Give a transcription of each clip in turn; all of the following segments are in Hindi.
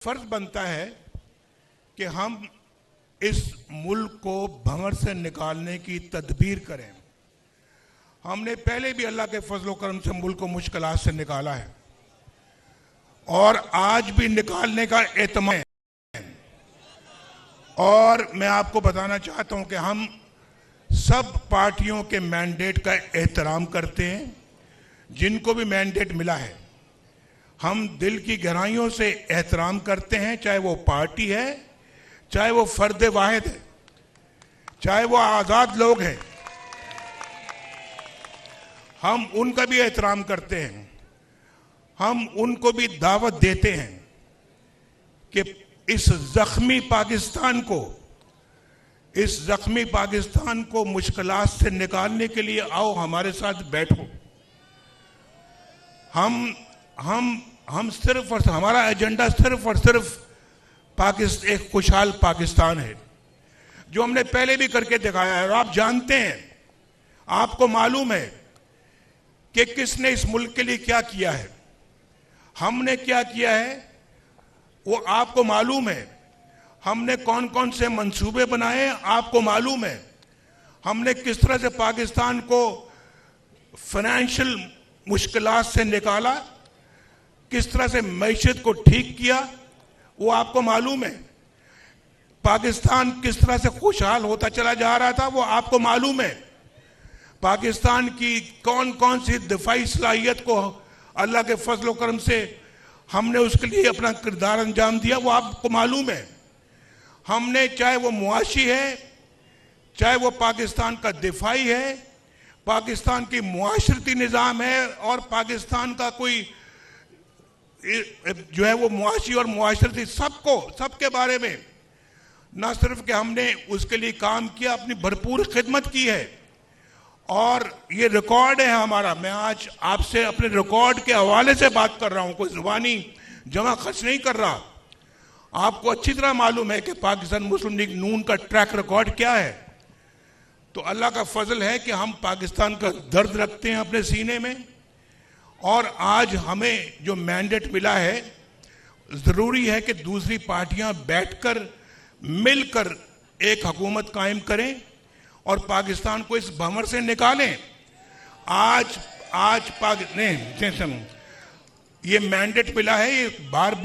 फर्ज बनता है कि हम इस मुल्क को भंवर से निकालने की तदबीर करें। हमने पहले भी अल्लाह के फजल करम से मुल्क को मुश्किलात से निकाला है और आज भी निकालने का एतमाद है। और मैं आपको बताना चाहता हूं कि हम सब पार्टियों के मैंडेट का एहतराम करते हैं। जिनको भी मैंडेट मिला है हम दिल की गहराइयों से एहतराम करते हैं, चाहे वो पार्टी है, चाहे वो फर्द वाहिद है, चाहे वो आज़ाद लोग हैं, हम उनका भी एहतराम करते हैं। हम उनको भी दावत देते हैं कि इस जख्मी पाकिस्तान को मुश्किलात से निकालने के लिए आओ, हमारे साथ बैठो। हम सिर्फ और हमारा एजेंडा सिर्फ और सिर्फ एक खुशहाल पाकिस्तान है, जो हमने पहले भी करके दिखाया है। और आप जानते हैं, आपको मालूम है कि किसने इस मुल्क के लिए क्या किया है, हमने क्या किया है, वो आपको मालूम है। हमने कौन कौन से मंसूबे बनाए, आपको मालूम है। हमने किस तरह से पाकिस्तान को फाइनेंशियल मुश्किलात से निकाला, किस तरह से मईशत को ठीक किया, वो आपको मालूम है। पाकिस्तान किस तरह से खुशहाल होता चला जा रहा था, वो आपको मालूम है। पाकिस्तान की कौन कौन सी दिफाई सलाहियत को अल्लाह के फजल करम से हमने उसके लिए अपना किरदार अंजाम दिया, वो आपको मालूम है। हमने, चाहे वो मुआशी है, चाहे वो पाकिस्तान का दिफाई है, पाकिस्तान की मुआशरती निज़ाम है, और पाकिस्तान का कोई जो है वो मुआशी और मुआशरती सबके बारे में न सिर्फ कि हमने उसके लिए काम किया, अपनी भरपूर खिदमत की है। और ये रिकॉर्ड है हमारा। मैं आज आपसे अपने रिकॉर्ड के हवाले से बात कर रहा हूं, कोई जुबानी जमा खर्च नहीं कर रहा। आपको अच्छी तरह मालूम है कि पाकिस्तान मुस्लिम लीग नून का ट्रैक रिकॉर्ड क्या है। तो अल्लाह का फजल है कि हम पाकिस्तान का दर्द रखते हैं अपने सीने में, और आज हमें जो मैंडेट मिला है, जरूरी है कि दूसरी पार्टियां बैठकर मिलकर एक हुकूमत कायम करें और पाकिस्तान को इस भंवर से निकालें। आज पाकिस्तान ये मैंडेट मिला है, ये बार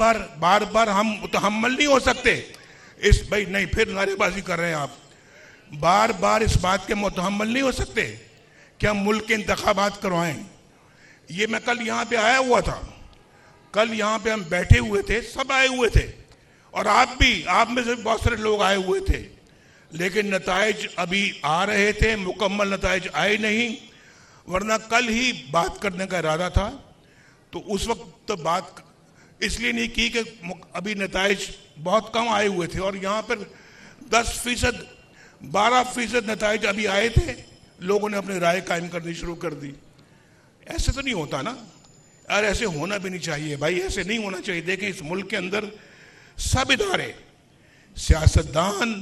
बार हम मुतहम्मल नहीं हो सकते इस, भाई नहीं, फिर नारेबाजी कर रहे हैं आप। बार बार इस बात के मुतहम्मल नहीं हो सकते कि हम मुल्क के इंतखाबात करवाएं। ये मैं कल यहाँ पे आया हुआ था, कल यहाँ पे हम बैठे हुए थे, सब आए हुए थे, और आप में से बहुत सारे लोग आए हुए थे, लेकिन नताइज अभी आ रहे थे, मुकम्मल नताइज आए नहीं। वरना कल ही बात करने का इरादा था, तो उस वक्त तो बात इसलिए नहीं की कि अभी नताइज बहुत कम आए हुए थे, और यहाँ पर 10% 12% नताइज अभी आए थे। लोगों ने अपनी राय कायम करनी शुरू कर दी। ऐसे तो नहीं होता ना, और ऐसे होना भी नहीं चाहिए भाई, ऐसे नहीं होना चाहिए। देखें, इस मुल्क के अंदर सब इदारे, सियासतदान,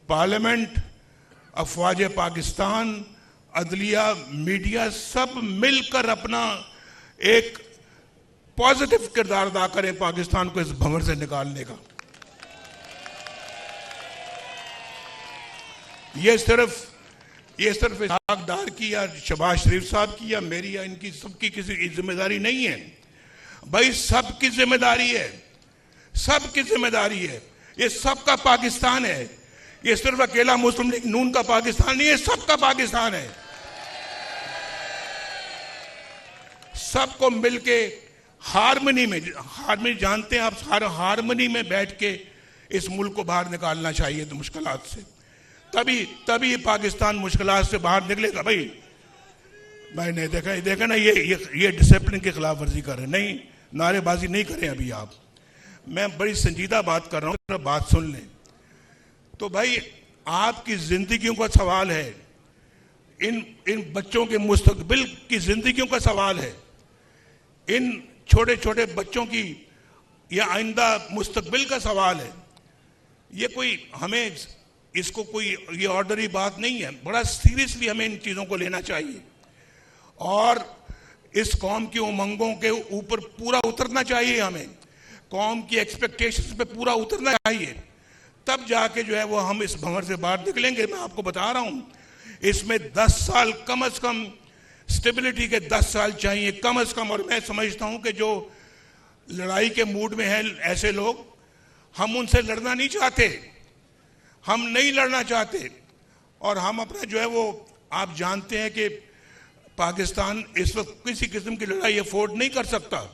पार्लियामेंट, अफवाज पाकिस्तान, अदलिया, मीडिया, सब मिलकर अपना एक पॉजिटिव किरदार अदा करें पाकिस्तान को इस भंवर से निकालने का। ये सिर्फ इसहाक डार की या शहबाज शरीफ साहब की या मेरी या इनकी सबकी किसी की जिम्मेदारी नहीं है भाई, सबकी जिम्मेदारी है, सबकी जिम्मेदारी है। ये सबका पाकिस्तान है, ये सिर्फ अकेला मुस्लिम लीग नून का पाकिस्तान नहीं है, सबका पाकिस्तान है। सबको मिलके हारमनी जानते हैं आप, हारमनी में बैठ के इस मुल्क को बाहर निकालना चाहिए तो मुश्किलात से, तभी पाकिस्तान मुश्किलात से बाहर निकलेगा। भाई नहीं देखा ना, ये डिसिप्लिन की खिलाफ वर्जी कर रहे हैं। नहीं, नारेबाजी नहीं करें अभी आप। मैं बड़ी संजीदा बात कर रहा हूँ, बात सुन लें। तो भाई आपकी जिंदगियों का सवाल है, इन बच्चों के मुस्तकबिल की जिंदगियों का सवाल है, इन छोटे छोटे बच्चों की या आइंदा मुस्तकबिल का सवाल है। ये कोई हमें इसको कोई ये ऑर्डनरी बात नहीं है, बड़ा सीरियसली हमें इन चीज़ों को लेना चाहिए और इस कौम की उमंगों के ऊपर पूरा उतरना चाहिए हमें। कौम की एक्सपेक्टेशंस पे पूरा उतरना चाहिए, तब जाके जो है वो हम इस भंवर से बाहर निकलेंगे। मैं आपको बता रहा हूं, इसमें 10 साल कम से कम, स्टेबिलिटी के 10 साल चाहिए कम से कम। और मैं समझता हूं कि जो लड़ाई के मूड में है ऐसे लोग, हम उनसे लड़ना नहीं चाहते, हम नहीं लड़ना चाहते। और हम अपना जो है वो, आप जानते हैं कि पाकिस्तान इस वक्त किसी किस्म की लड़ाई अफोर्ड नहीं कर सकता।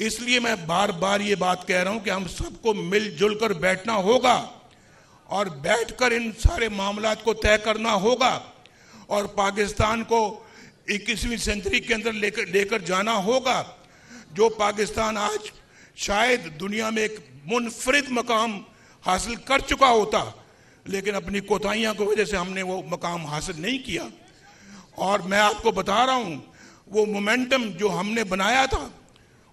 इसलिए मैं बार बार ये बात कह रहा हूं कि हम सबको मिलजुल कर बैठना होगा और बैठकर इन सारे मामलात को तय करना होगा और पाकिस्तान को 21वीं सेंचुरी के अंदर लेकर जाना होगा। जो पाकिस्तान आज शायद दुनिया में एक मुनफरिद मकाम हासिल कर चुका होता, लेकिन अपनी कोताहियों की वजह से हमने वो मकाम हासिल नहीं किया। और मैं आपको बता रहा हूं, वो मोमेंटम जो हमने बनाया था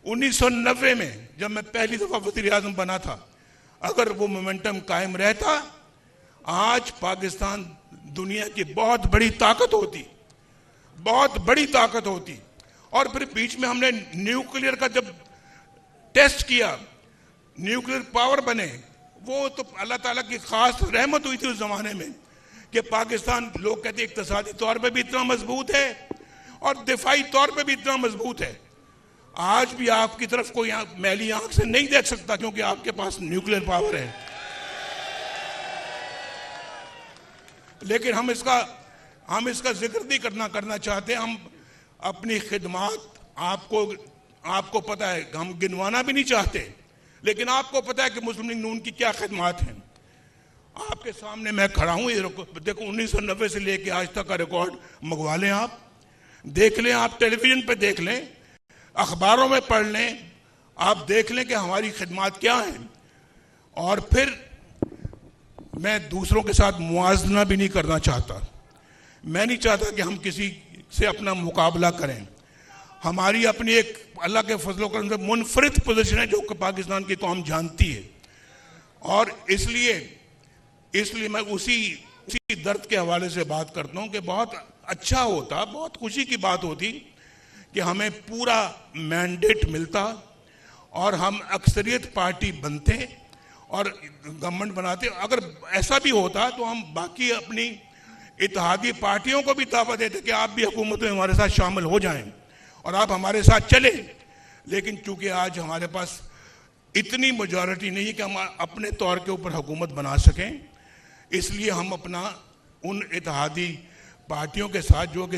1990 में, जब मैं पहली दफा वज़ीर आज़म बना था, अगर वो मोमेंटम कायम रहता, आज पाकिस्तान दुनिया की बहुत बड़ी ताकत होती, बहुत बड़ी ताकत होती। और फिर बीच में हमने न्यूक्लियर का जब टेस्ट किया, न्यूक्लियर पावर बने, वो तो अल्लाह ताला की खास रहमत हुई थी उस जमाने में कि पाकिस्तान, लोग कहते हैं इक्तिसादी तौर पे भी इतना मजबूत है और दिफाई तौर पे भी इतना मजबूत है। आज भी आपकी तरफ कोई मैली आंख से नहीं देख सकता, क्योंकि आपके पास न्यूक्लियर पावर है। लेकिन हम इसका जिक्र नहीं करना चाहते। हम अपनी खिदमत, आपको पता है, हम गिनवाना भी नहीं चाहते, लेकिन आपको पता है कि मुस्लिम लीग नून की क्या खिदमत हैं। आपके सामने मैं खड़ा हूं, ये देखो 1990 से लेके आज तक का रिकॉर्ड मंगवा लें, आप देख लें, आप टेलीविजन पे देख लें, अखबारों में पढ़ लें, आप देख लें कि हमारी खिदमत क्या है। और फिर मैं दूसरों के साथ मुआवजा भी नहीं करना चाहता। मैं नहीं चाहता कि हम किसी से अपना मुकाबला करें। हमारी अपनी एक अल्लाह के फजलो करम से मुनफरिद पोजीशन है जो कि पाकिस्तान की कौम जानती है। और इसलिए मैं उसी दर्द के हवाले से बात करता हूं कि बहुत अच्छा होता, बहुत खुशी की बात होती कि हमें पूरा मैंडेट मिलता और हम अक्सरियत पार्टी बनते और गवर्नमेंट बनाते। अगर ऐसा भी होता तो हम बाकी अपनी इत्तेहादी पार्टियों को भी दावा देते कि आप भी हुकूमत में हमारे साथ शामिल हो जाएं और आप हमारे साथ चले। लेकिन चूंकि आज हमारे पास इतनी मेजॉरिटी नहीं है कि हम अपने तौर के ऊपर हुकूमत बना सकें, इसलिए हम अपना उन इत्तेहादी पार्टियों के साथ जो कि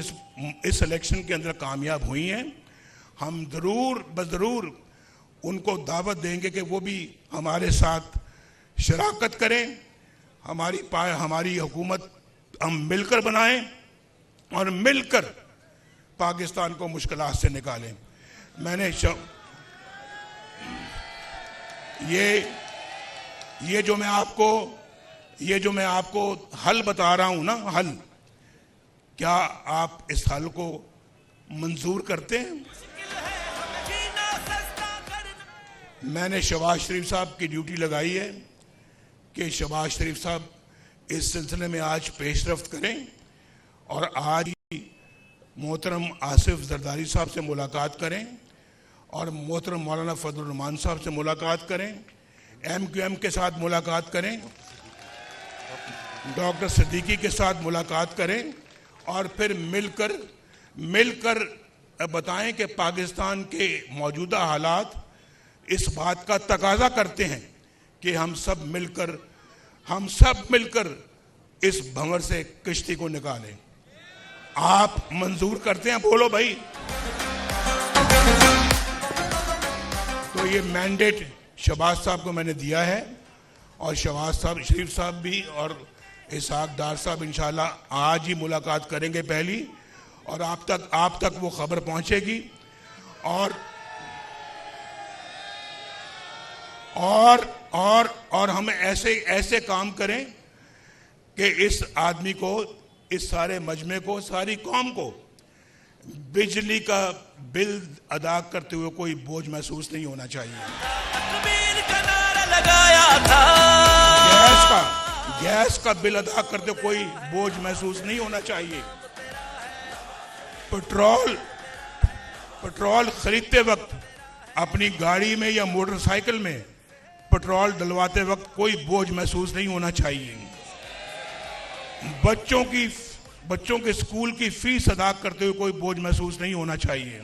इस इलेक्शन के अंदर कामयाब हुई हैं, हम ज़रूर उनको दावत देंगे कि वो भी हमारे साथ शराकत करें, हमारी हुकूमत हम मिलकर बनाएं और मिलकर पाकिस्तान को मुश्किलात से निकालें। मैंने ये जो मैं आपको हल बता रहा हूं ना, हल, क्या आप इस हल को मंजूर करते हैं? मैंने शहबाज शरीफ साहब की ड्यूटी लगाई है कि शहबाज शरीफ साहब इस सिलसिले में आज पेशरफ्त करें और आज ही मोहतरम आसिफ जरदारी साहब से मुलाकात करें और मोहतरम मौलाना फजलुर रहमान साहब से मुलाकात करें, MQM के साथ मुलाकात करें, डॉक्टर सिद्दीकी के साथ मुलाकात करें और फिर मिलकर बताएं कि पाकिस्तान के मौजूदा हालात इस बात का तकाजा करते हैं कि हम सब मिलकर इस भंवर से किश्ती को निकालें। आप मंजूर करते हैं? बोलो भाई। तो ये मैंडेट शहबाज साहब को मैंने दिया है और शहबाज साहब, शरीफ साहब भी और इसहाक डार साहब इंशाल्लाह आज ही मुलाकात करेंगे पहली, और आप तक वो खबर पहुंचेगी। और हम ऐसे काम करें कि इस आदमी को, इस सारे मजमे को, सारी कौम को बिजली का बिल अदा करते हुए कोई बोझ महसूस नहीं होना चाहिए। गैस का बिल अदा करते हुए कोई बोझ महसूस नहीं होना चाहिए। पेट्रोल खरीदते वक्त अपनी गाड़ी में या मोटरसाइकिल में पेट्रोल डलवाते वक्त कोई बोझ महसूस नहीं होना चाहिए। बच्चों के स्कूल की फीस अदा करते हुए कोई बोझ महसूस नहीं होना चाहिए।